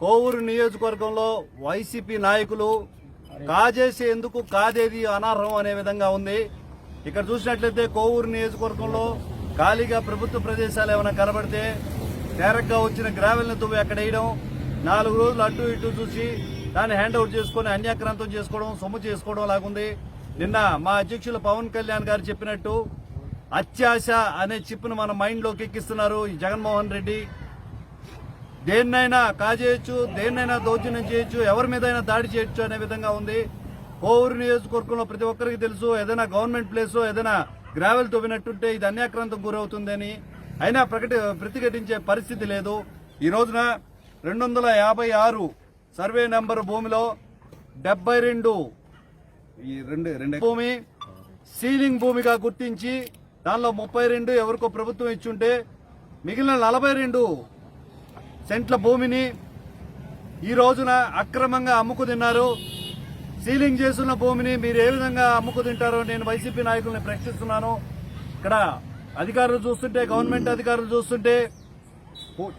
కోవూరు నియోజకవర్గంలో వైసీపీ నాయకులు కాజేసేందుకు కాదేది అనర్హం అనే విధంగా ఉంది. ఇక్కడ చూసినట్లయితే కోవూరు నియోజకవర్గంలో ఖాళీగా ప్రభుత్వ ప్రదేశాలు ఏమైనా కనబడితే తేరగ్గా వచ్చిన గ్రావెల్ని తువ్వి అక్కడ వేయడం, 4 రోజులు అటు ఇటు చూసి దాన్ని హ్యాండ్ అవుట్ చేసుకుని అన్యాక్రాంతం చేసుకోవడం, సొమ్ము చేసుకోవడం లాగుంది. నిన్న మా అధ్యక్షులు పవన్ కళ్యాణ్ గారు చెప్పినట్టు అత్యాశ అనే చిప్పును మన మైండ్ లోకి ఎక్కిస్తున్నారు ఈ జగన్మోహన్ రెడ్డి. దేన్నైనా కాజేయచ్చు, దేన్నైనా దౌర్జన్యం చేయొచ్చు, ఎవరి మీదైనా దాడి చేయొచ్చు అనే విధంగా ఉంది. కోవూరు నియోజకవర్గంలో ప్రతి ఒక్కరికి తెలుసు, ఏదైనా గవర్నమెంట్ ప్లేస్ ఏదైనా గ్రావెల్ తవ్వినట్టుంటే ఇది అన్యాక్రాంతం గురవుతుందని. అయినా ప్రతిఘటించే పరిస్థితి లేదు. ఈ రోజున 256 సర్వే నెంబర్ భూమిలో 72 భూమి సీలింగ్ భూమిగా గుర్తించి దానిలో 32 ఎవరికో ప్రభుత్వం ఇచ్చుంటే మిగిలిన 42 సెంట్ల భూమిని ఈ రోజున అక్రమంగా అమ్ముకు తిన్నారు. సీలింగ్ చేస్తున్న భూమిని మీరు ఏ విధంగా అమ్ముకు తింటారో నేను వైసీపీ నాయకుల్ని ప్రశ్నిస్తున్నాను. ఇక్కడ అధికారులు చూస్తుంటే, గవర్నమెంట్ అధికారులు చూస్తుంటే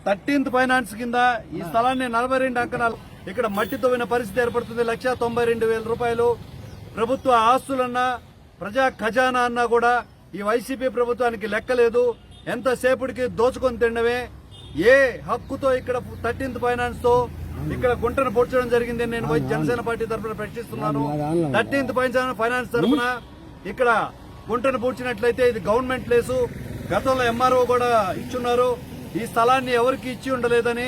13th ఫైనాన్స్ కింద ఈ స్థలాన్ని 42 అంకణాలు ఇక్కడ మట్టి తవ్విన పరిస్థితి ఏర్పడుతుంది. 1,92,000 రూపాయలు ప్రభుత్వ ఆస్తులన్నా ప్రజా ఖజానా అన్నా కూడా ఈ వైసీపీ ప్రభుత్వానికి లెక్కలేదు. ఎంతసేపటికి దోచుకొని తినడమే. ఏ హక్కుతో ఇక్కడ 13th ఫైనాన్స్ తో ఇక్కడ గుంటను పొడ్చడం జరిగింది నేను జనసేన పార్టీ తరఫున ప్రశ్నిస్తున్నాను. 13th ఫైనాన్స్ తరఫున ఇక్కడ గుంటను పూడ్చినట్లయితే ఇది గవర్నమెంట్ ప్లేసు. గతంలో ఎంఆర్ఓ కూడా ఇచ్చున్నారు. ఈ స్థలాన్ని ఎవరికి ఇచ్చి ఉండలేదని,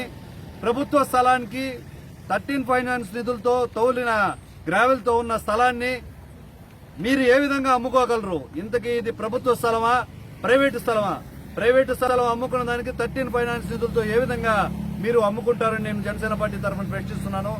ప్రభుత్వ స్థలానికి 13 ఫైనాన్స్ నిధులతో తౌలిన గ్రావెల్ తో ఉన్న స్థలాన్ని మీరు ఏ విధంగా అమ్ముకోగలరు? ఇంతకీ ఇది ప్రభుత్వ స్థలమా, ప్రైవేటు స్థలమా? ప్రైవేటు స్థలం అమ్ముకున్న దానికి 13 ఫైనాన్స్ నిధులతో ఏ విధంగా మీరు అమ్ముకుంటారని నేను జనసేన పార్టీ తరఫున ప్రశ్నిస్తున్నాను.